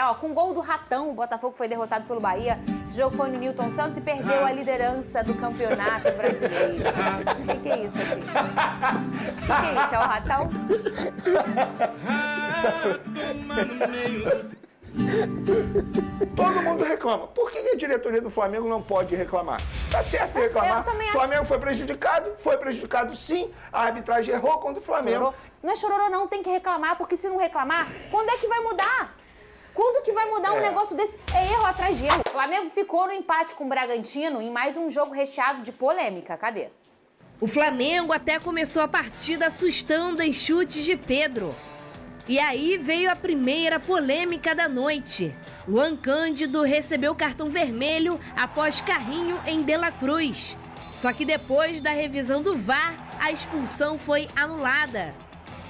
ó, com gol do Ratão, o Botafogo foi derrotado pelo Bahia. Esse jogo foi no Newton Santos e perdeu a liderança do campeonato brasileiro. O que é isso aqui? O que é isso? É o Ratão? Todo mundo reclama. Por que a diretoria do Flamengo não pode reclamar? Tá certo reclamar. O Flamengo foi prejudicado sim. A arbitragem errou contra o Flamengo. Chororô. Não é chororô não, tem que reclamar, porque se não reclamar, quando é que vai mudar? Quando que vai mudar um negócio desse? É erro atrás de erro. O Flamengo ficou no empate com o Bragantino em mais um jogo recheado de polêmica. Cadê? O Flamengo até começou a partida assustando em chutes de Pedro. E aí veio a primeira polêmica da noite. Luan Cândido recebeu cartão vermelho após carrinho em De La Cruz. Só que depois da revisão do VAR, a expulsão foi anulada.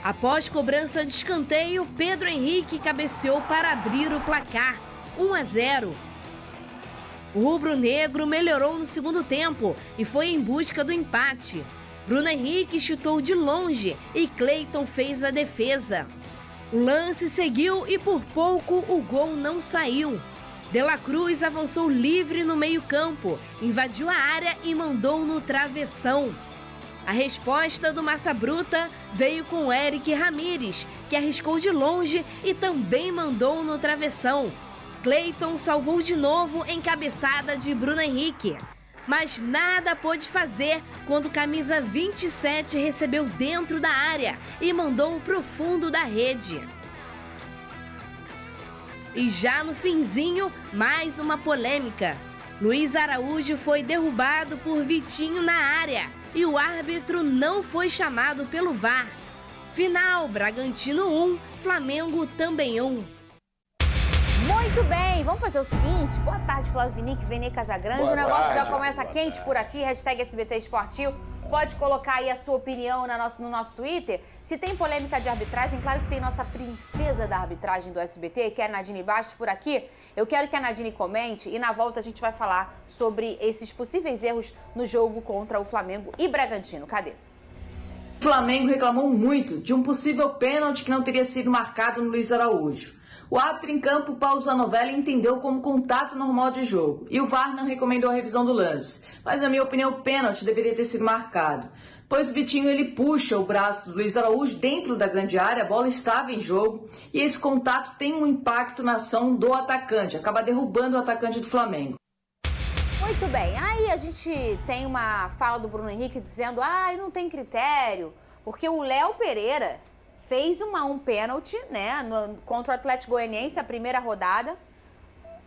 Após cobrança de escanteio, Pedro Henrique cabeceou para abrir o placar, 1-0. O rubro-negro melhorou no segundo tempo e foi em busca do empate. Bruno Henrique chutou de longe e Cleiton fez a defesa. O lance seguiu e por pouco o gol não saiu. De La Cruz avançou livre no meio-campo, invadiu a área e mandou no travessão. A resposta do Massa Bruta veio com Eric Ramírez, que arriscou de longe e também mandou no travessão. Cleiton salvou de novo em cabeçada de Bruno Henrique. Mas nada pôde fazer quando o camisa 27 recebeu dentro da área e mandou para o fundo da rede. E já no finzinho, mais uma polêmica. Luiz Araújo foi derrubado por Vitinho na área e o árbitro não foi chamado pelo VAR. Final, Bragantino 1, Flamengo também 1. Muito bem, vamos fazer o seguinte. Boa tarde, Flávio Vinick, Vene Casagrande. O negócio já começa quente por aqui, hashtag SBT Esportivo. Pode colocar aí a sua opinião no nosso Twitter. Se tem polêmica de arbitragem, claro que tem nossa princesa da arbitragem do SBT, que é a Nadine Bastos, por aqui. Eu quero que a Nadine comente e na volta a gente vai falar sobre esses possíveis erros no jogo contra o Flamengo e Bragantino. Cadê? O Flamengo reclamou muito de um possível pênalti que não teria sido marcado no Luiz Araújo. O árbitro em campo, Paulo Zanovelli, entendeu como contato normal de jogo e o VAR não recomendou a revisão do lance. Mas, na minha opinião, o pênalti deveria ter sido marcado, pois o Vitinho ele puxa o braço do Luiz Araújo dentro da grande área, a bola estava em jogo e esse contato tem um impacto na ação do atacante, acaba derrubando o atacante do Flamengo. Muito bem, aí a gente tem uma fala do Bruno Henrique dizendo não tem critério, porque o Léo Pereira fez um pênalti, né, contra o Atlético Goianiense, a primeira rodada.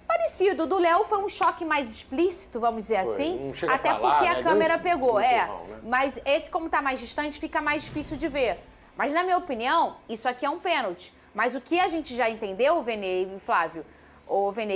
Parecido, do Léo foi um choque mais explícito, vamos dizer assim, até porque a câmera pegou, mal, né? Mas esse, como tá mais distante, fica mais difícil de ver. Mas, na minha opinião, isso aqui é um pênalti. Mas o que a gente já entendeu, Vene e Flávio,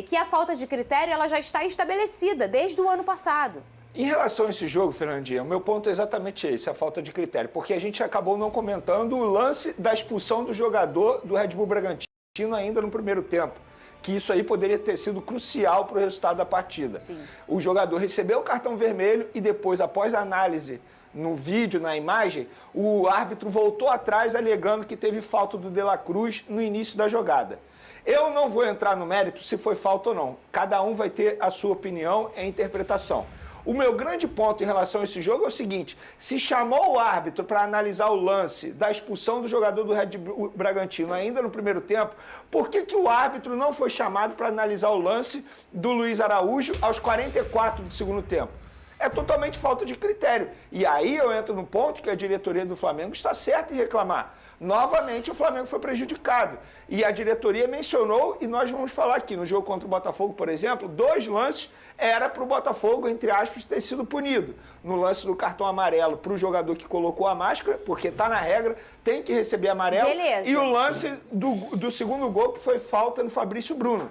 que a falta de critério, ela já está estabelecida desde o ano passado. Em relação a esse jogo, Fernandinha, o meu ponto é exatamente esse, a falta de critério. Porque a gente acabou não comentando o lance da expulsão do jogador do Red Bull Bragantino ainda no primeiro tempo. Que isso aí poderia ter sido crucial para o resultado da partida. Sim. O jogador recebeu o cartão vermelho e depois, após a análise no vídeo, na imagem, o árbitro voltou atrás alegando que teve falta do De La Cruz no início da jogada. Eu não vou entrar no mérito se foi falta ou não. Cada um vai ter a sua opinião e interpretação. O meu grande ponto em relação a esse jogo é o seguinte: se chamou o árbitro para analisar o lance da expulsão do jogador do Red Bull Bragantino ainda no primeiro tempo, por que o árbitro não foi chamado para analisar o lance do Luiz Araújo aos 44 do segundo tempo? É totalmente falta de critério. E aí eu entro no ponto que a diretoria do Flamengo está certa em reclamar. Novamente o Flamengo foi prejudicado. E a diretoria mencionou, e nós vamos falar aqui, no jogo contra o Botafogo, por exemplo, 2 lances era para o Botafogo, entre aspas, ter sido punido. No lance do cartão amarelo para o jogador que colocou a máscara, porque está na regra, tem que receber amarelo. Beleza. E o lance do segundo gol, que foi falta no Fabrício Bruno,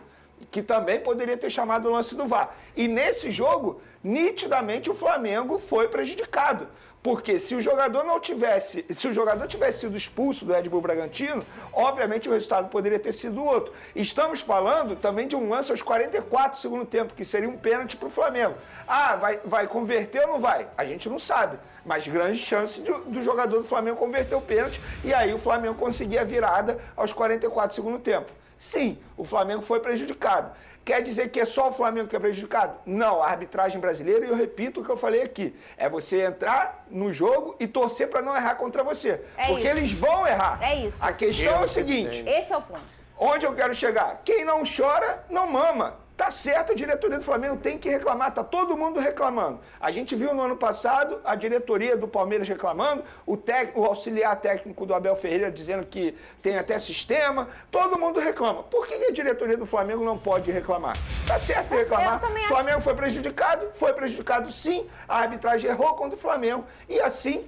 que também poderia ter chamado o lance do VAR. E nesse jogo, nitidamente o Flamengo foi prejudicado. Porque se o jogador tivesse sido expulso do Red Bull Bragantino, obviamente o resultado poderia ter sido outro. Estamos falando também de um lance aos 44 do segundo tempo, que seria um pênalti para o Flamengo. Vai converter ou não vai? A gente não sabe. Mas grande chance do jogador do Flamengo converter o pênalti e aí o Flamengo conseguir a virada aos 44 do segundo tempo. Sim, o Flamengo foi prejudicado. Quer dizer que é só o Flamengo que é prejudicado? Não, a arbitragem brasileira, e eu repito o que eu falei aqui, é você entrar no jogo e torcer para não errar contra você. Porque eles vão errar. É isso. A questão é o seguinte... Esse é o ponto. Onde eu quero chegar? Quem não chora, não mama. Tá certo, a diretoria do Flamengo tem que reclamar, tá todo mundo reclamando. A gente viu no ano passado a diretoria do Palmeiras reclamando, o auxiliar técnico do Abel Ferreira dizendo que tem até sistema, todo mundo reclama. Por que a diretoria do Flamengo não pode reclamar? Tá certo reclamar. O Flamengo foi prejudicado sim, a arbitragem errou contra o Flamengo e assim...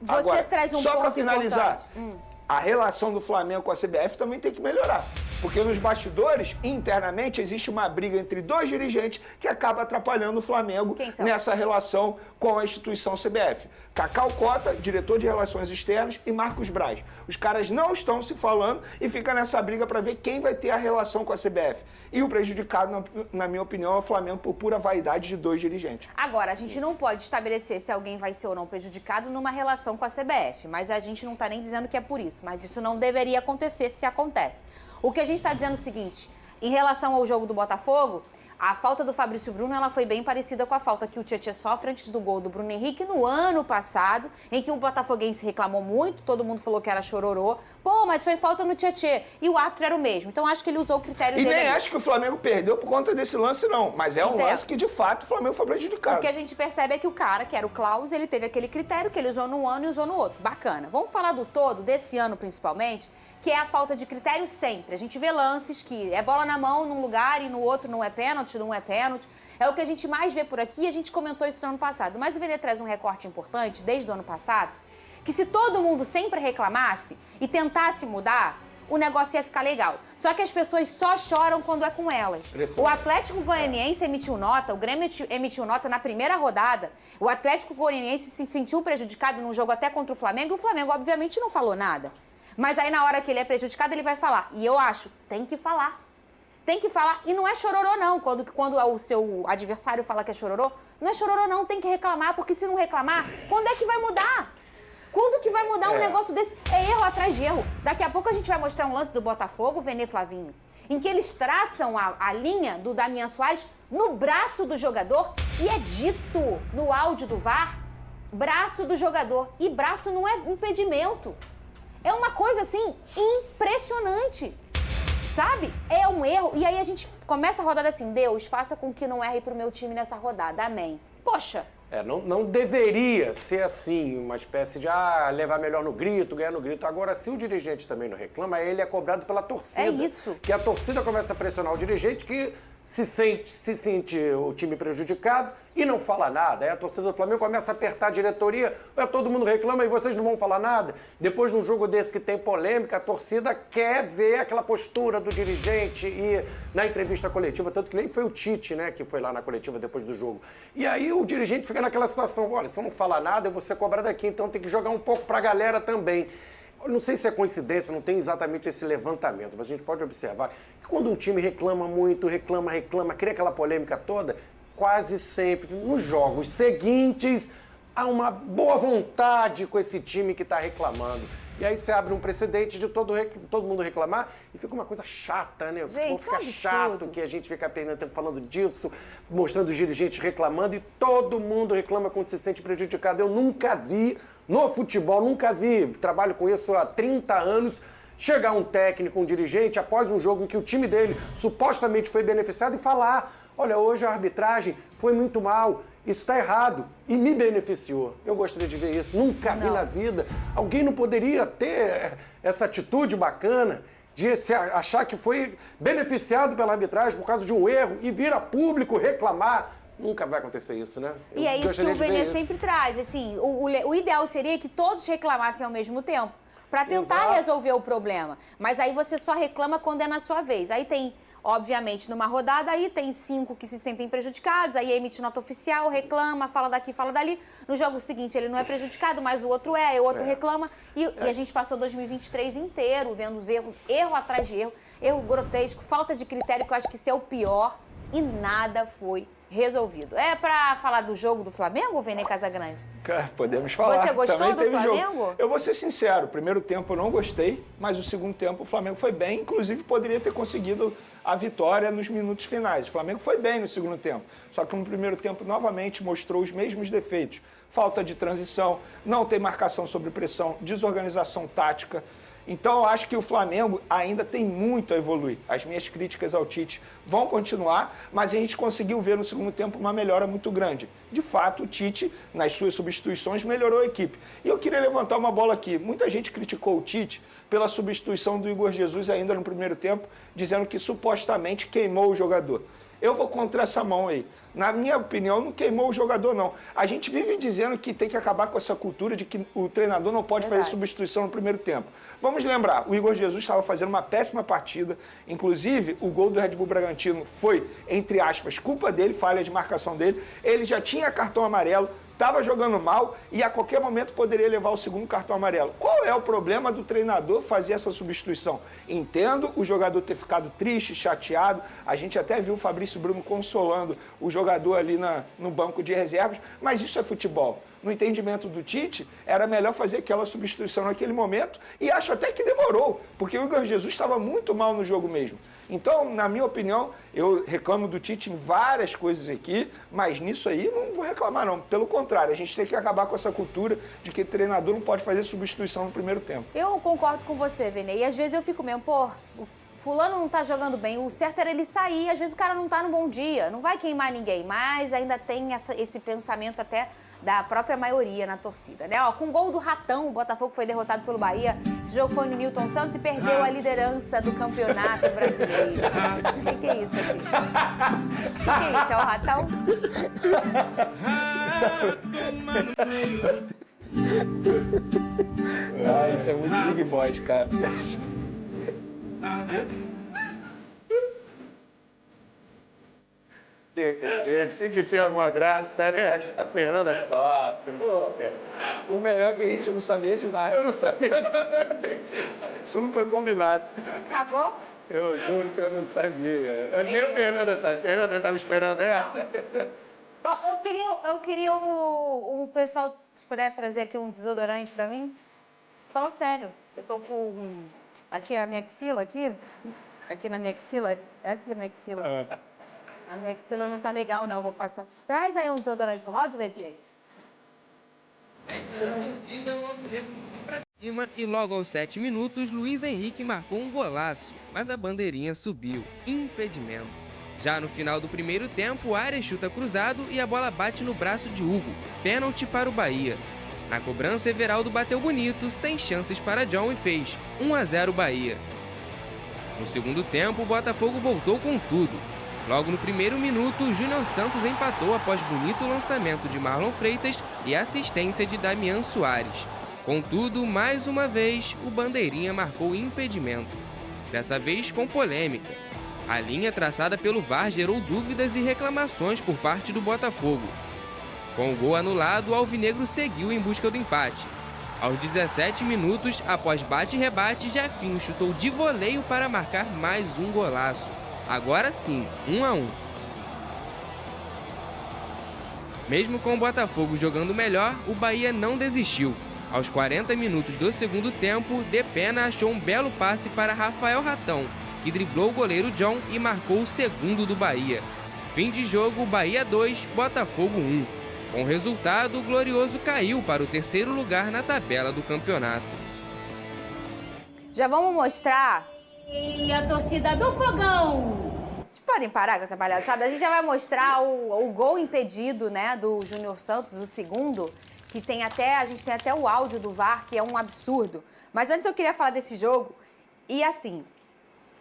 Você agora, traz um só ponto para finalizar, importante. A relação do Flamengo com a CBF também tem que melhorar. Porque nos bastidores, internamente, existe uma briga entre dois dirigentes que acaba atrapalhando o Flamengo nessa relação com a instituição CBF. Cacau Cota, diretor de Relações Externas, e Marcos Braz. Os caras não estão se falando e fica nessa briga para ver quem vai ter a relação com a CBF. E o prejudicado, na minha opinião, é o Flamengo por pura vaidade de dois dirigentes. Agora, a gente não pode estabelecer se alguém vai ser ou não prejudicado numa relação com a CBF, mas a gente não está nem dizendo que é por isso. Mas isso não deveria acontecer se acontece. O que a gente está dizendo é o seguinte, em relação ao jogo do Botafogo, a falta do Fabrício Bruno ela foi bem parecida com a falta que o Tietchan sofre antes do gol do Bruno Henrique no ano passado, em que o botafoguense reclamou muito, todo mundo falou que era chororô. Pô, mas foi falta no Tietchan. E o árbitro era o mesmo. Então acho que ele usou o critério dele. E nem acho que o Flamengo perdeu por conta desse lance, não. Mas é um lance que, de fato, o Flamengo foi prejudicado. O que a gente percebe é que o cara, que era o Klaus, ele teve aquele critério que ele usou num ano e usou no outro. Bacana. Vamos falar do todo, desse ano principalmente, que é a falta de critério sempre. A gente vê lances que é bola na mão num lugar e no outro não é pênalti, não é pênalti. É o que a gente mais vê por aqui e a gente comentou isso no ano passado. Mas o Vene traz um recorte importante desde o ano passado, que se todo mundo sempre reclamasse e tentasse mudar, o negócio ia ficar legal. Só que as pessoas só choram quando é com elas. O Atlético Goianiense emitiu nota, o Grêmio emitiu nota na primeira rodada. O Atlético Goianiense se sentiu prejudicado num jogo até contra o Flamengo e o Flamengo, obviamente, não falou nada. Mas aí, na hora que ele é prejudicado, ele vai falar. E eu acho, tem que falar. Tem que falar. E não é chororô, não. Quando o seu adversário fala que é chororô, não é chororô, não. Tem que reclamar, porque se não reclamar, quando é que vai mudar? Quando que vai mudar um negócio desse? É erro atrás de erro. Daqui a pouco a gente vai mostrar um lance do Botafogo, Vene Flavinho, em que eles traçam a linha do Damian Soares no braço do jogador e é dito no áudio do VAR, braço do jogador. E braço não é impedimento. É uma coisa, assim, impressionante, sabe? É um erro. E aí a gente começa a rodada assim, Deus, faça com que não erre pro meu time nessa rodada. Amém. Poxa. Não deveria ser assim, uma espécie de levar melhor no grito, ganhar no grito. Agora, se o dirigente também não reclama, ele é cobrado pela torcida. É isso. Que a torcida começa a pressionar o dirigente que se sente o time prejudicado e não fala nada. Aí a torcida do Flamengo começa a apertar a diretoria, todo mundo reclama e vocês não vão falar nada. Depois de um jogo desse que tem polêmica, a torcida quer ver aquela postura do dirigente e na entrevista coletiva, tanto que nem foi o Tite, né, que foi lá na coletiva depois do jogo. E aí o dirigente fica naquela situação, olha, se eu não falar nada, eu vou ser cobrado aqui, então tem que jogar um pouco pra galera também. Eu não sei se é coincidência, não tem exatamente esse levantamento, mas a gente pode observar que quando um time reclama muito, reclama, cria aquela polêmica toda, quase sempre nos jogos seguintes há uma boa vontade com esse time que está reclamando. E aí você abre um precedente de todo mundo reclamar e fica uma coisa chata, né? O futebol fica chato, que a gente fica perdendo tempo falando disso, mostrando os dirigentes reclamando e todo mundo reclama quando se sente prejudicado. Eu nunca vi no futebol, trabalho com isso há 30 anos, chegar um técnico, um dirigente, após um jogo em que o time dele supostamente foi beneficiado e falar, olha, hoje a arbitragem foi muito mal, isso está errado e me beneficiou. Eu gostaria de ver isso, nunca vi na vida. Alguém não poderia ter essa atitude bacana de se achar que foi beneficiado pela arbitragem por causa de um erro e vir a público reclamar. Nunca vai acontecer isso, né? E é isso que o Vene sempre traz. Assim, o ideal seria que todos reclamassem ao mesmo tempo, para tentar resolver o problema. Mas aí você só reclama quando é na sua vez. Aí tem, obviamente, numa rodada, aí tem 5 que se sentem prejudicados, aí emite nota oficial, reclama, fala daqui, fala dali. No jogo seguinte ele não é prejudicado, mas o outro o outro reclama. E a gente passou 2023 inteiro vendo os erros, erro atrás de erro, erro grotesco, falta de critério, que eu acho que isso é o pior. E nada foi resolvido. É pra falar do jogo do Flamengo, Vene Casagrande? Podemos falar. Você gostou Também do teve Flamengo? Jogo. Eu vou ser sincero, o primeiro tempo eu não gostei, mas o segundo tempo o Flamengo foi bem, inclusive poderia ter conseguido a vitória nos minutos finais. O Flamengo foi bem no segundo tempo, só que no primeiro tempo novamente mostrou os mesmos defeitos. Falta de transição, não tem marcação sob pressão, desorganização tática. Então, eu acho que o Flamengo ainda tem muito a evoluir. As minhas críticas ao Tite vão continuar, mas a gente conseguiu ver no segundo tempo uma melhora muito grande. De fato, o Tite, nas suas substituições, melhorou a equipe. E eu queria levantar uma bola aqui. Muita gente criticou o Tite pela substituição do Igor Jesus ainda no primeiro tempo, dizendo que supostamente queimou o jogador. Eu vou contra essa mão aí. Na minha opinião, não queimou o jogador, não. A gente vive dizendo que tem que acabar com essa cultura de que o treinador não pode fazer substituição no primeiro tempo. Vamos lembrar, o Igor Jesus estava fazendo uma péssima partida. Inclusive, o gol do Red Bull Bragantino foi, entre aspas, culpa dele, falha de marcação dele. Ele já tinha cartão amarelo, estava jogando mal e a qualquer momento poderia levar o segundo cartão amarelo. Qual é o problema do treinador fazer essa substituição? Entendo o jogador ter ficado triste, chateado. A gente até viu o Fabrício Bruno consolando o jogador ali no banco de reservas, mas isso é futebol. No entendimento do Tite, era melhor fazer aquela substituição naquele momento e acho até que demorou, porque o Igor Jesus estava muito mal no jogo mesmo. Então, na minha opinião, eu reclamo do Tite em várias coisas aqui, mas nisso aí não vou reclamar não. Pelo contrário, a gente tem que acabar com essa cultura de que treinador não pode fazer substituição no primeiro tempo. Eu concordo com você, Vene. E às vezes eu fico mesmo, pô, o fulano não tá jogando bem, o certo era ele sair, às vezes o cara não tá no bom dia, não vai queimar ninguém, mas ainda tem esse pensamento até da própria maioria na torcida, né? Ó, com o gol do Ratão, o Botafogo foi derrotado pelo Bahia. Esse jogo foi no Newton Santos e perdeu a liderança do campeonato brasileiro. O que é isso aqui? O que é isso? É o Ratão? Isso é muito Big Boy, cara. Tem que ter alguma graça, né? A Fernanda só. O melhor é que a gente não sabia de nada. Eu não sabia nada. Isso não foi combinado. Acabou? Eu juro que eu não sabia. Eu nem a Fernanda sabia. A Fernanda estava esperando ela. Eu queria o pessoal, se puder trazer aqui um desodorante pra mim. Fala sério. Eu tô com aqui a minha axila, aqui na minha axila. Aqui na minha axila. A minha axila não tá legal, não. Vou passar. Traz aí um desodorante. Roda, Leite. E logo aos 7 minutos, Luiz Henrique marcou um golaço, mas a bandeirinha subiu. Impedimento. Já no final do primeiro tempo, Arias chuta cruzado e a bola bate no braço de Hugo. Pênalti para o Bahia. Na cobrança, Everaldo bateu bonito, sem chances para John e fez 1-0 Bahia. No segundo tempo, o Botafogo voltou com tudo. Logo no primeiro minuto, Júnior Santos empatou após bonito lançamento de Marlon Freitas e assistência de Damian Soares. Contudo, mais uma vez, o bandeirinha marcou impedimento. Dessa vez com polêmica. A linha traçada pelo VAR gerou dúvidas e reclamações por parte do Botafogo. Com o gol anulado, o alvinegro seguiu em busca do empate. Aos 17 minutos, após bate e rebate, Jefinho chutou de voleio para marcar mais um golaço. Agora sim, 1-1. Mesmo com o Botafogo jogando melhor, o Bahia não desistiu. Aos 40 minutos do segundo tempo, Depena achou um belo passe para Rafael Ratão, que driblou o goleiro John e marcou o segundo do Bahia. Fim de jogo, Bahia 2, Botafogo 1. Com o resultado, o Glorioso caiu para o terceiro lugar na tabela do campeonato. Já vamos mostrar... E a torcida do Fogão. Vocês podem parar com essa palhaçada? A gente já vai mostrar o gol impedido, né, do Júnior Santos, o segundo, que tem até, a gente tem até o áudio do VAR, que é um absurdo. Mas antes eu queria falar desse jogo, e assim,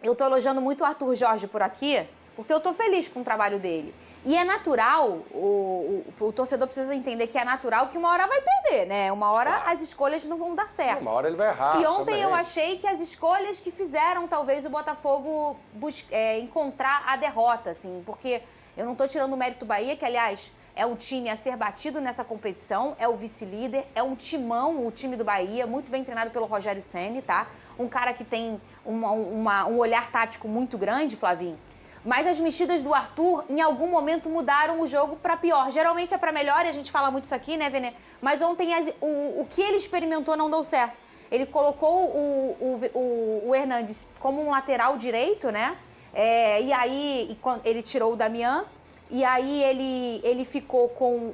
eu tô elogiando muito o Arthur Jorge por aqui, porque eu tô feliz com o trabalho dele. E é natural, o torcedor precisa entender que é natural que uma hora vai perder, né? Uma hora as escolhas não vão dar certo. Uma hora ele vai errar. E ontem também. eu achei que as escolhas que fizeram, talvez, o Botafogo encontrar a derrota, assim. Porque eu não tô tirando o mérito do Bahia, que, aliás, é um time a ser batido nessa competição, é o vice-líder, é um timão, o time do Bahia, muito bem treinado pelo Rogério Ceni, tá? Um cara que tem um olhar tático muito grande, Flavinho. Mas as mexidas do Arthur, em algum momento, mudaram o jogo para pior. Geralmente é para melhor, e a gente fala muito isso aqui, né, Venê? Mas ontem o que ele experimentou não deu certo. Ele colocou o Hernandes como um lateral direito, né? E aí ele tirou o Damian. E aí ele ficou com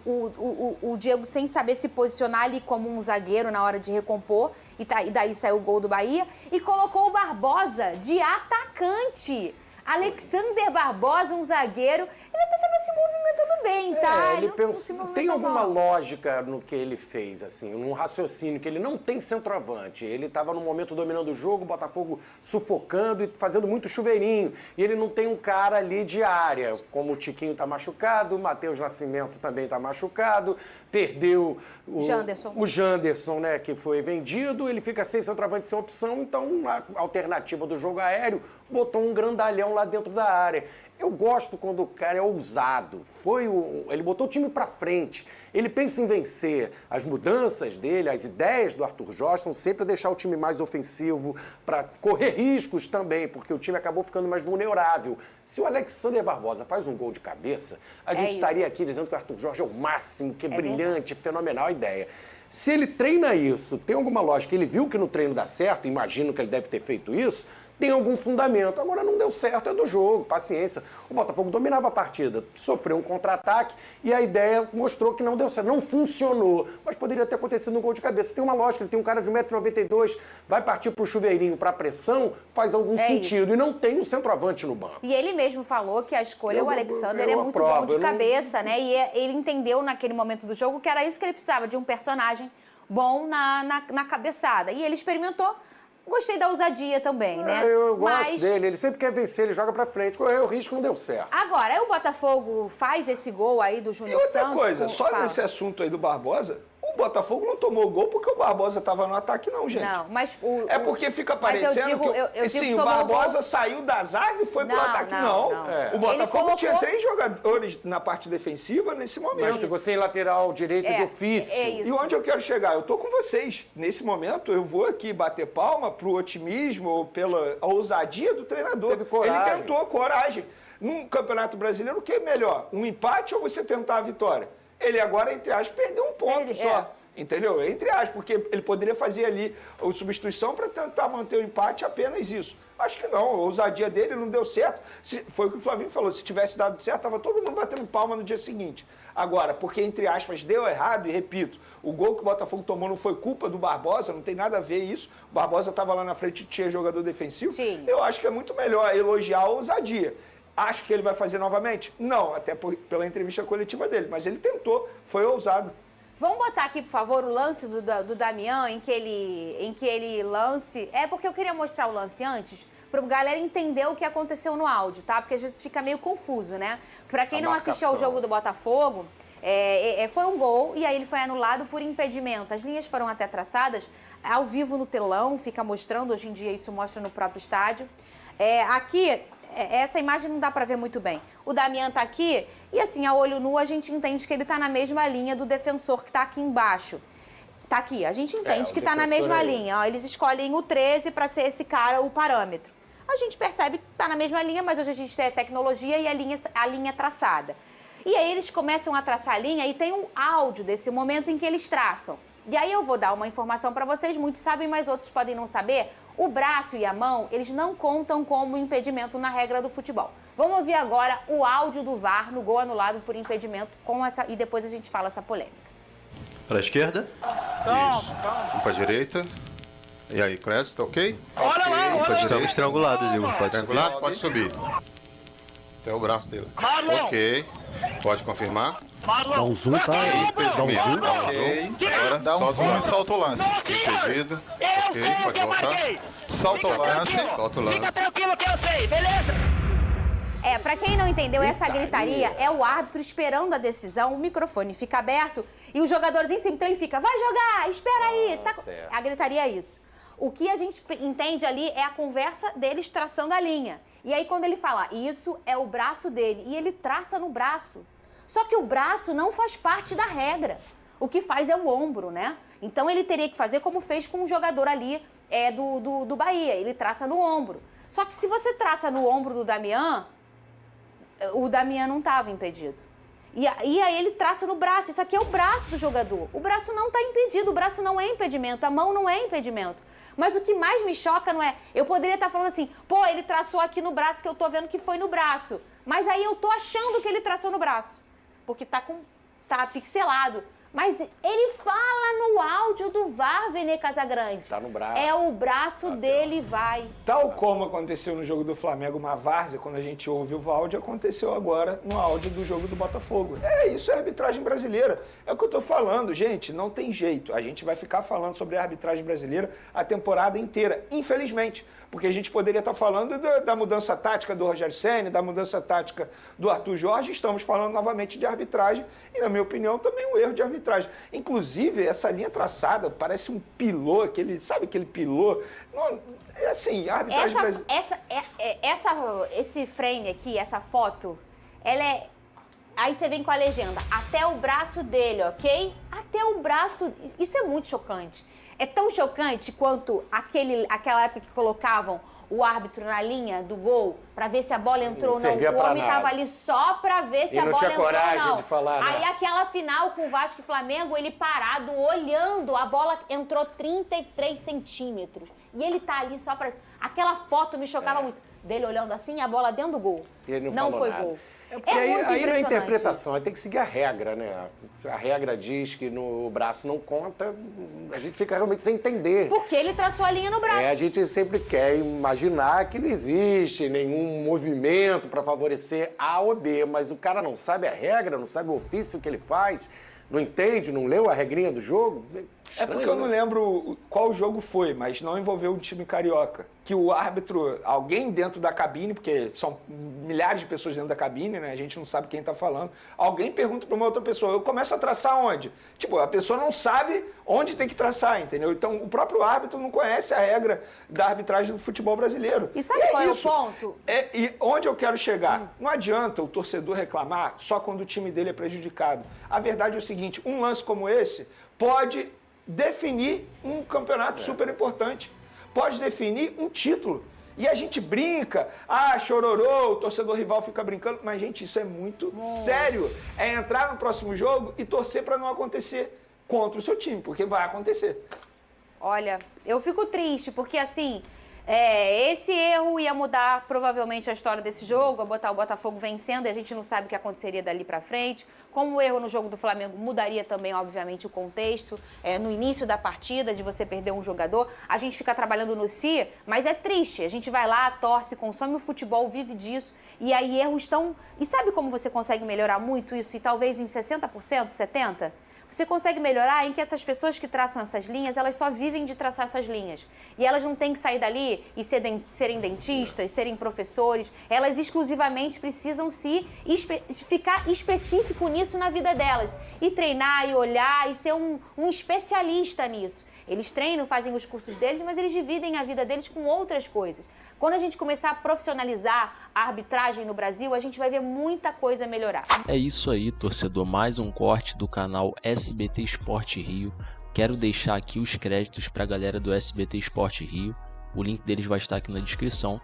o Diego sem saber se posicionar ali como um zagueiro na hora de recompor. E daí saiu o gol do Bahia. E colocou o Barbosa de atacante. Alexander Barbosa, um zagueiro, ele até estava se movimentando bem, tá? Ele tem alguma lógica no que ele fez, assim, num raciocínio, que ele não tem centroavante. Ele estava no momento dominando o jogo, o Botafogo sufocando e fazendo muito chuveirinho. E ele não tem um cara ali de área, como o Tiquinho está machucado, o Matheus Nascimento também está machucado, perdeu o Janderson, né, que foi vendido, ele fica sem centroavante, sem opção, então a alternativa do jogo aéreo botou um grandalhão lá dentro da área. Eu gosto quando o cara é ousado. Ele botou o time pra frente. Ele pensa em vencer. As mudanças dele, as ideias do Arthur Jorge são sempre deixar o time mais ofensivo, para correr riscos também, porque o time acabou ficando mais vulnerável. Se o Alexander Barbosa faz um gol de cabeça, a gente estaria aqui dizendo que o Arthur Jorge é o máximo, que é brilhante, fenomenal a ideia. Se ele treina isso, tem alguma lógica, ele viu que no treino dá certo, imagino que ele deve ter feito isso, tem algum fundamento. Agora não deu certo, é do jogo, paciência. O Botafogo dominava a partida, sofreu um contra-ataque e a ideia mostrou que não deu certo, não funcionou. Mas poderia ter acontecido um gol de cabeça. Tem uma lógica, ele tem um cara de 1,92 m, vai partir pro chuveirinho, pra pressão, faz algum sentido. Isso. E não tem um centroavante no banco. E ele mesmo falou que a escolha, o Alexander, é muito bom de cabeça, né? E ele entendeu naquele momento do jogo que era isso que ele precisava, de um personagem bom na cabeçada. E ele experimentou. Gostei da ousadia também, né? Eu gosto dele, ele sempre quer vencer, ele joga pra frente. Correu o risco, não deu certo. Agora, aí o Botafogo faz esse gol aí do Júnior Santos. E outra coisa, só nesse assunto aí do Barbosa, o Botafogo não tomou gol porque o Barbosa estava no ataque, não, gente. Não, mas é porque fica parecendo que o Barbosa saiu da zaga e foi pro ataque. Não. O Botafogo tinha 3 jogadores na parte defensiva nesse momento. Mas ficou sem lateral direito de ofício. E onde eu quero chegar? Eu tô com vocês. Nesse momento, eu vou aqui bater palma pro otimismo, pela ousadia do treinador. Teve coragem. Ele tentou coragem. Num Campeonato Brasileiro, o que é melhor? Um empate ou você tentar a vitória? Ele agora, entre aspas, perdeu um ponto só. Entendeu? Entre aspas, porque ele poderia fazer ali a substituição para tentar manter o empate, apenas isso. Acho que não, a ousadia dele não deu certo. Foi o que o Flavinho falou, se tivesse dado certo, estava todo mundo batendo palma no dia seguinte. Agora, porque, entre aspas, deu errado, e repito, o gol que o Botafogo tomou não foi culpa do Barbosa, não tem nada a ver isso. O Barbosa estava lá na frente e tinha jogador defensivo. Sim. Eu acho que é muito melhor elogiar a ousadia. Acho que ele vai fazer novamente? Não, até pela entrevista coletiva dele, mas ele tentou, foi ousado. Vamos botar aqui, por favor, o lance do Damian, em que ele lance... É porque eu queria mostrar o lance antes, para a galera entender o que aconteceu no áudio, tá? Porque às vezes fica meio confuso, né? Para quem não assistiu ao jogo do Botafogo, foi um gol e aí ele foi anulado por impedimento. As linhas foram até traçadas, ao vivo no telão, fica mostrando, hoje em dia isso mostra no próprio estádio. Aqui... Essa imagem não dá pra ver muito bem. O Damian tá aqui e, assim, a olho nu, a gente entende que ele tá na mesma linha do defensor que tá aqui embaixo. Tá aqui, a gente entende que tá na mesma linha. Ó, eles escolhem o 13 pra ser esse cara o parâmetro. A gente percebe que tá na mesma linha, mas hoje a gente tem a tecnologia e a linha traçada. E aí eles começam a traçar a linha e tem um áudio desse momento em que eles traçam. E aí eu vou dar uma informação pra vocês, muitos sabem, mas outros podem não saber. O braço e a mão, eles não contam como impedimento na regra do futebol. Vamos ouvir agora o áudio do VAR no gol anulado por impedimento e depois a gente fala essa polêmica. Para a esquerda. Isso. Vamos para a direita. E aí, Clécio, tá ok? Olha lá, olha lá. Estamos triangulados, Igor. Pode subir. Pode subir. Até o braço dele. Ok. Pode confirmar. Dá um zoom, tá? Dá um zoom. Ok. Agora dá um zoom e solta o lance. Impedido. Ok, pode voltar. Solta o lance. Solta o lance. Fica tranquilo que eu sei, beleza? Pra quem não entendeu, essa gritaria é o árbitro esperando a decisão, o microfone fica aberto e os jogadores em cima. Então ele fica, vai jogar, espera aí. Tá... A gritaria é isso. O que a gente entende ali é a conversa deles traçando a linha. E aí quando ele fala, isso é o braço dele, e ele traça no braço. Só que o braço não faz parte da regra. O que faz é o ombro, né? Então ele teria que fazer como fez com o jogador ali do Bahia. Ele traça no ombro. Só que se você traça no ombro do Damian, o Damian não estava impedido. E aí ele traça no braço. Isso aqui é o braço do jogador. O braço não está impedido, o braço não é impedimento, a mão não é impedimento. Mas o que mais me choca não é... Eu poderia estar falando assim, pô, ele traçou aqui no braço que eu tô vendo que foi no braço. Mas aí eu tô achando que ele traçou no braço. Porque tá pixelado. Mas ele fala no áudio do VAR, Vene Casagrande. Tá no braço. É o braço dele, vai. Tal como aconteceu no jogo do Flamengo, uma várzea, quando a gente ouve o áudio, aconteceu agora no áudio do jogo do Botafogo. Isso é arbitragem brasileira. É o que eu tô falando, gente, não tem jeito. A gente vai ficar falando sobre a arbitragem brasileira a temporada inteira, infelizmente. Porque a gente poderia estar falando da mudança tática do Rogério Ceni, da mudança tática do Arthur Jorge, estamos falando novamente de arbitragem e, na minha opinião, também um erro de arbitragem. Inclusive, essa linha traçada parece um pilô, sabe aquele pilô? Não, é assim, a arbitragem brasileira... Esse frame aqui, essa foto, ela é... Aí você vem com a legenda, até o braço dele, ok? Até o braço... Isso é muito chocante. É tão chocante quanto aquela época que colocavam o árbitro na linha do gol pra ver se a bola entrou ou não. O homem tava ali só pra ver se a bola entrou ou não. Não tinha coragem de falar, Aí aquela final com o Vasco e Flamengo, ele parado, olhando, a bola entrou 33 centímetros. E ele tá ali só pra... Aquela foto me chocava muito. Dele olhando assim, a bola dentro do gol. E ele não foi gol. É porque aí na interpretação, aí tem que seguir a regra, né? A regra diz que no braço não conta, a gente fica realmente sem entender. Porque ele traçou a linha no braço. A gente sempre quer imaginar que não existe nenhum movimento para favorecer A ou B, mas o cara não sabe a regra, não sabe o ofício que ele faz, não entende, não leu a regrinha do jogo. É porque eu não lembro qual jogo foi, mas não envolveu um time carioca. Que o árbitro, alguém dentro da cabine, porque são milhares de pessoas dentro da cabine, né? A gente não sabe quem tá falando. Alguém pergunta para uma outra pessoa, eu começo a traçar onde? Tipo, a pessoa não sabe onde tem que traçar, entendeu? Então, o próprio árbitro não conhece a regra da arbitragem do futebol brasileiro. E sabe qual é o ponto? E onde eu quero chegar? Não adianta o torcedor reclamar só quando o time dele é prejudicado. A verdade é o seguinte, um lance como esse pode definir um campeonato super importante. Pode definir um título. E a gente brinca, chororô, o torcedor rival fica brincando. Mas, gente, isso é muito sério. É entrar no próximo jogo e torcer para não acontecer contra o seu time, porque vai acontecer. Olha, eu fico triste, porque assim, esse erro ia mudar provavelmente a história desse jogo, a botar o Botafogo vencendo, e a gente não sabe o que aconteceria dali pra frente. Como o erro no jogo do Flamengo mudaria também, obviamente, o contexto, no início da partida, de você perder um jogador. A gente fica trabalhando no si, mas é triste. A gente vai lá, torce, consome o futebol, vive disso, e aí erros estão... E sabe como você consegue melhorar muito isso, e talvez em 60%, 70%? Você consegue melhorar em que essas pessoas que traçam essas linhas, elas só vivem de traçar essas linhas. E elas não têm que sair dali e serem dentistas, serem professores. Elas exclusivamente precisam ficar específico nisso na vida delas. E treinar, e olhar, e ser um especialista nisso. Eles treinam, fazem os cursos deles, mas eles dividem a vida deles com outras coisas. Quando a gente começar a profissionalizar a arbitragem no Brasil, a gente vai ver muita coisa melhorar. É isso aí, torcedor. Mais um corte do canal SBT Esporte Rio. Quero deixar aqui os créditos para a galera do SBT Esporte Rio. O link deles vai estar aqui na descrição.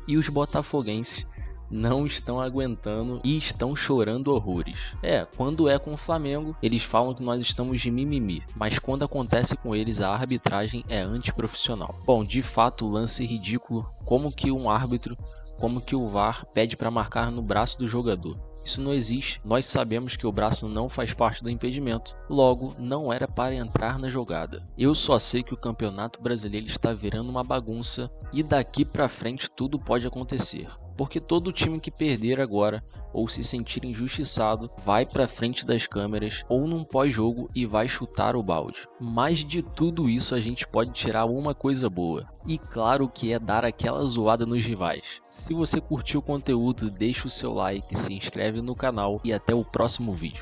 E os botafoguenses não estão aguentando e estão chorando horrores. Quando é com o Flamengo, eles falam que nós estamos de mimimi, mas quando acontece com eles, a arbitragem é antiprofissional. Bom, de fato, lance ridículo, como que um árbitro, como que o VAR pede para marcar no braço do jogador. Isso não existe, nós sabemos que o braço não faz parte do impedimento, logo não era para entrar na jogada. Eu só sei que o Campeonato Brasileiro está virando uma bagunça e daqui para frente tudo pode acontecer. Porque todo time que perder agora ou se sentir injustiçado vai para frente das câmeras ou num pós-jogo e vai chutar o balde. Mas de tudo isso a gente pode tirar uma coisa boa. E claro que é dar aquela zoada nos rivais. Se você curtiu o conteúdo, deixa o seu like, se inscreve no canal e até o próximo vídeo.